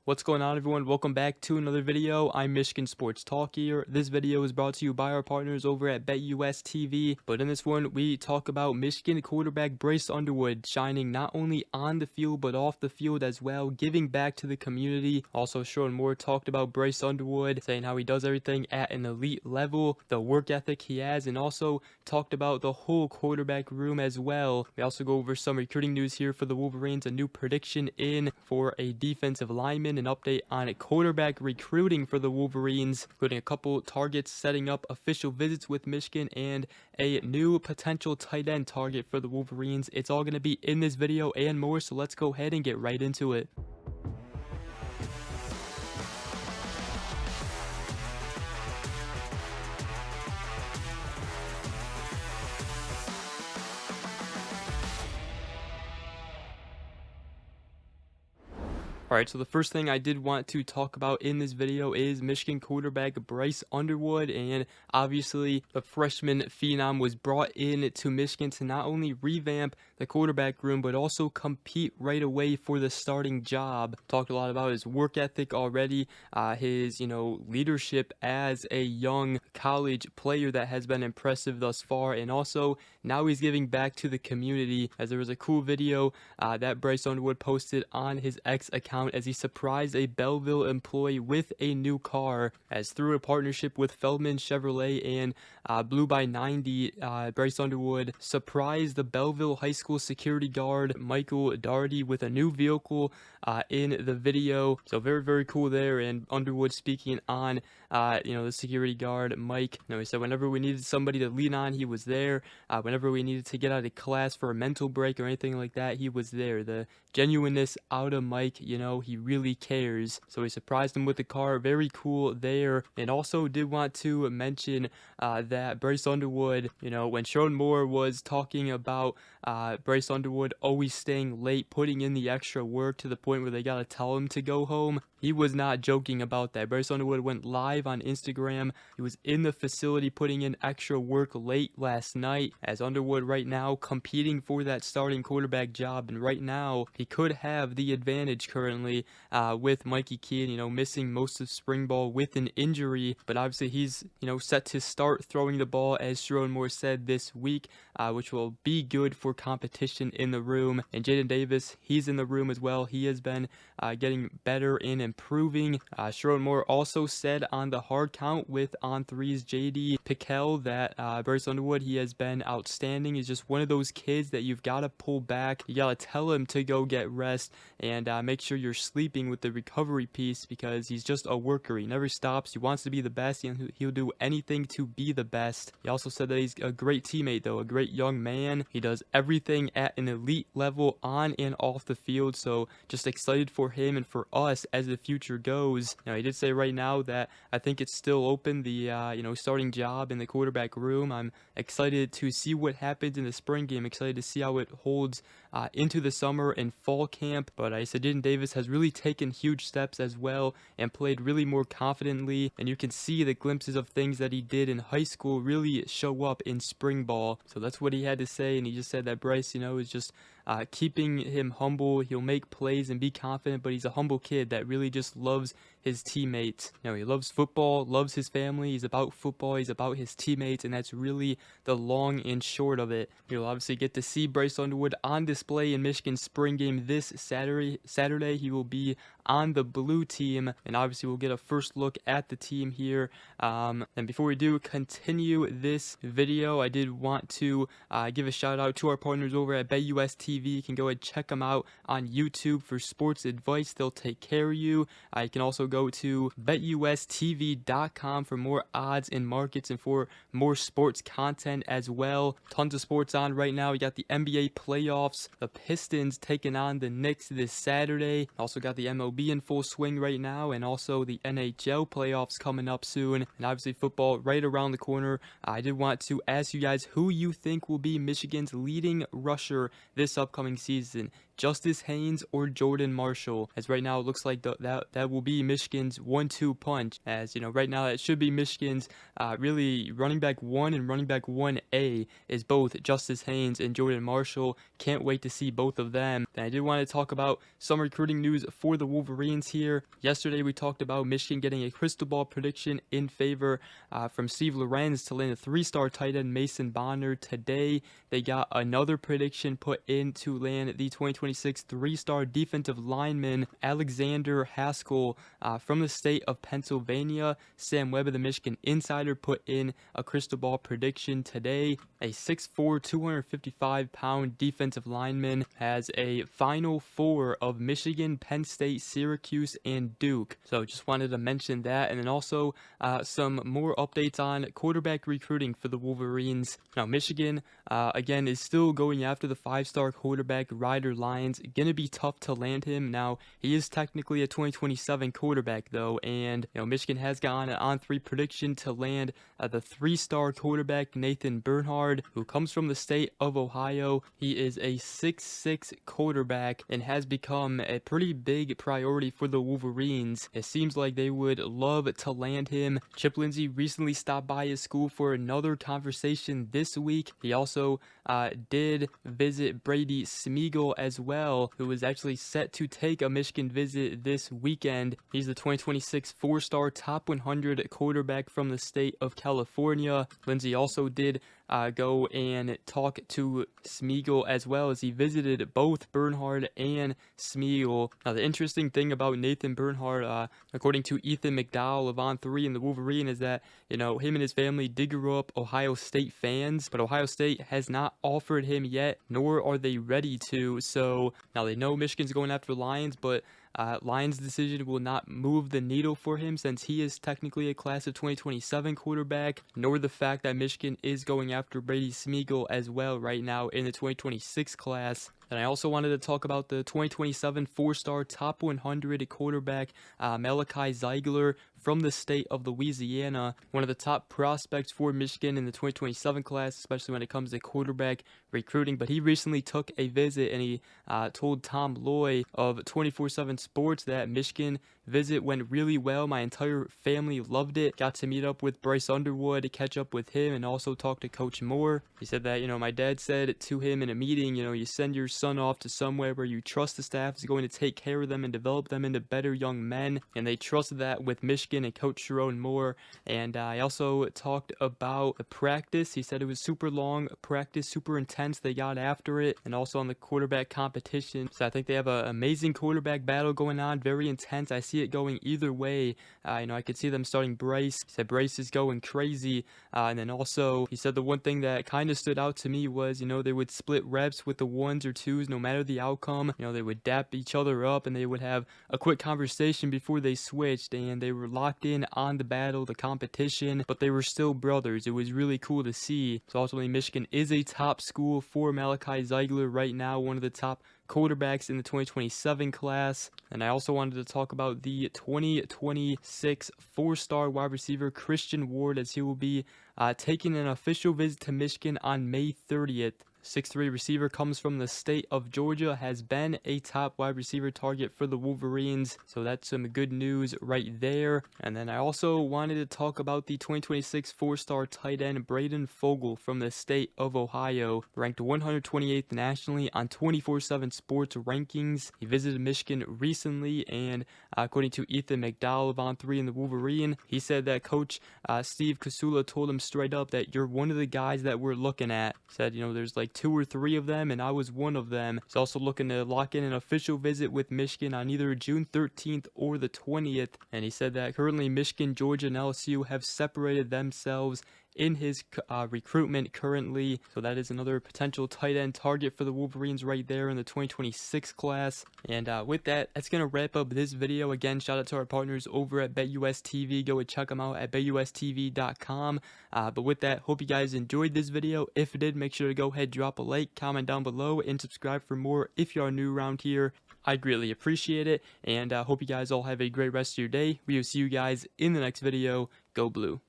What's going on, everyone? Welcome back to another video. I'm Michigan Sports Talk here. This video is brought to you by our partners over at BetUS TV. But in this one, we talk about Michigan quarterback Bryce Underwood shining not only on the field but off the field as well, giving back to the community. Also, Sean Moore talked about Bryce Underwood, saying how he does everything at an elite level, the work ethic he has, and also talked about the whole quarterback room as well. We also go over some recruiting news here for the Wolverines, a new prediction in for a defensive lineman, an update on quarterback recruiting for the Wolverines, including a couple targets setting up official visits with Michigan, and a new potential tight end target for the Wolverines. It's all going to be in this video and more, so let's go ahead and get right into it. Alright, so the first thing I did want to talk about in this video is Michigan quarterback Bryce Underwood, and obviously the freshman phenom was brought in to Michigan to not only revamp the quarterback room but also compete right away for the starting job. Talked a lot about his work ethic already, his leadership as a young college player that has been impressive thus far, and also now he's giving back to the community, as there was a cool video that Bryce Underwood posted on his X account as he surprised a Belleville employee with a new car, as through a partnership with Feldman Chevrolet and Blue by 90, Bryce Underwood surprised the Belleville High School security guard Michael Darty with a new vehicle in the video. So very, very cool there. And Underwood speaking on the security guard Mike, he said whenever we needed somebody to lean on, he was there. Whenever we needed to get out of class for a mental break or anything like that, he was there. The genuineness out of Mike, he really cares. So he surprised him with the car. Very cool there. And also did want to mention that Bryce Underwood, when Sean Moore was talking about Bryce Underwood always staying late, putting in the extra work to the point where they got to tell him to go home, he was not joking about that. Bryce Underwood went live on Instagram. He was in the facility putting in extra work late last night, as Underwood right now competing for that starting quarterback job. And right now, he could have the advantage currently with Mikey Keene, missing most of spring ball with an injury. But obviously, he's, set to start throwing the ball, as Sharon Moore said, this week, which will be good for competition in the room. And Jaden Davis, he's in the room as well. He has been getting better and improving. Sharon Moore also said on the hard count with On3's JD Pickell that Bryce Underwood, he has been outstanding. He's just one of those kids that you've got to pull back. You got to tell him to go get rest and make sure you're sleeping with the recovery piece, because he's just a worker. He never stops. He wants to be the best, and he'll do anything to be the best. He also said that he's a great teammate, though, a great young man. He does everything at an elite level on and off the field, so just excited for him and for us as the future goes. Now, he did say right now that I think it's still open, the starting job in the quarterback room. I'm excited to see what happens in the spring game, excited to see how it holds into the summer and fall camp. But I said Jaden Davis has really taken huge steps as well and played really more confidently, and you can see the glimpses of things that he did in high school really show up in spring ball. So that's what he had to say, and he just said that Bryce, is just keeping him humble. He'll make plays and be confident, but he's a humble kid that really just loves his teammates. He loves football, loves his family. He's about football. He's about his teammates, and that's really the long and short of it. You'll obviously get to see Bryce Underwood on display in Michigan's spring game this Saturday. He will be on the blue team, and obviously we'll get a first look at the team here. And before we do continue this video, I did want to give a shout out to our partners over at BetUS TV. You can go ahead and check them out on YouTube for sports advice. They'll take care of you. You can also go to betustv.com for more odds and markets and for more sports content as well. Tons of sports on right now. You got the NBA playoffs, the Pistons taking on the Knicks this Saturday. Also got the MLB in full swing right now, and also the NHL playoffs coming up soon, and obviously football right around the corner. I did want to ask you guys who you think will be Michigan's leading rusher this upcoming season. Justice Haynes or Jordan Marshall, as right now it looks like that will be Michigan's 1-2 punch, as you know right now it should be Michigan's really running back 1 and running back 1A is both Justice Haynes and Jordan Marshall. Can't wait to see both of them. And I did want to talk about some recruiting news for the Wolverines here. Yesterday we talked about Michigan getting a crystal ball prediction in favor from Steve Lorenz to land a 3-star tight end Mason Bonner. Today they got another prediction put in to land the 2026 3-star defensive lineman Alexander Haskell from the state of Pennsylvania. Sam Webb of the Michigan Insider put in a crystal ball prediction today. A 6'4", 255-pound defensive lineman has a Final Four of Michigan, Penn State, Syracuse, and Duke. So just wanted to mention that, and then also some more updates on quarterback recruiting for the Wolverines. Now Michigan again is still going after the 5-star quarterback Ryder Lyons. Gonna be tough to land him. Now he is technically a 2027 quarterback though, and you know Michigan has gone an on-3 prediction to land the 3-star quarterback Nathan Bernhard, who comes from the state of Ohio. He is a 6'6" quarterback and has become a pretty big priority for the Wolverines. It seems like they would love to land him. Chip Lindsey recently stopped by his school for another conversation this week. He also did visit Brady Smeagol as well, who is actually set to take a Michigan visit this weekend. He's the 2026 4-star top 100 quarterback from the state of California. Lindsey also did go and talk to Smeagol as well, as he visited both Bernhard and Smeagol. Now the interesting thing about Nathan Bernhard, according to Ethan McDowell of On3 and the Wolverine, is that you know him and his family did grow up Ohio State fans, but Ohio State has not offered him yet, nor are they ready to. So now they know Michigan's going after Lions, but Lions' decision will not move the needle for him, since he is technically a class of 2027 quarterback, nor the fact that Michigan is going after Brady Smeagol as well right now in the 2026 class. And I also wanted to talk about the 2027 4-star top 100 quarterback Malachi Ziegler from the state of Louisiana, one of the top prospects for Michigan in the 2027 class, especially when it comes to quarterback recruiting. But he recently took a visit, and he told Tom Loy of 24/7 Sports that Michigan visit went really well. My entire family loved it. Got to meet up with Bryce Underwood, catch up with him, and also talk to Coach Moore. He said that, you know, my dad said to him in a meeting, you know, you send your son off to somewhere where you trust the staff is going to take care of them and develop them into better young men, and they trusted that with Michigan and Coach Sharon Moore. And I also talked about the practice. He said it was super long practice, super intense. They got after it, and also on the quarterback competition. So I think they have an amazing quarterback battle going on, very intense. I see it going either way. You know, I could see them starting Bryce. He said Bryce is going crazy. And then also, he said the one thing that kind of stood out to me was, you know, they would split reps with the 1s or 2s no matter the outcome. You know, they would dap each other up, and they would have a quick conversation before they switched, and they were locked in on the battle, the competition, but they were still brothers. It was really cool to see. So ultimately, Michigan is a top school for Malachi Ziegler right now, one of the top quarterbacks in the 2027 class. And I also wanted to talk about the 2026 4-star wide receiver Christian Ward, as he will be taking an official visit to Michigan on May 30th. 6'3" receiver comes from the state of Georgia, has been a top wide receiver target for the Wolverines, so that's some good news right there. And then I also wanted to talk about the 2026 4-star tight end Braden Fogel from the state of Ohio, ranked 128th nationally on 24/7 Sports rankings. He visited Michigan recently, and according to Ethan McDowell of On3 and the Wolverine, he said that Coach Steve Kasula told him straight up that you're one of the guys that we're looking at. Said, you know, there's like 2 or 3 of them, and I was one of them. He's also looking to lock in an official visit with Michigan on either June 13th or the 20th. And he said that currently Michigan, Georgia, and LSU have separated themselves in his recruitment currently. So that is another potential tight end target for the Wolverines right there in the 2026 class. And with that, that's going to wrap up this video. Again, shout out to our partners over at BetUS TV. Go and check them out at betustv.com. But with that, hope you guys enjoyed this video. If you did, make sure to go ahead, drop a like, comment down below, and subscribe for more if you are new around here. I greatly appreciate it, and hope you guys all have a great rest of your day. We will see you guys in the next video. Go Blue.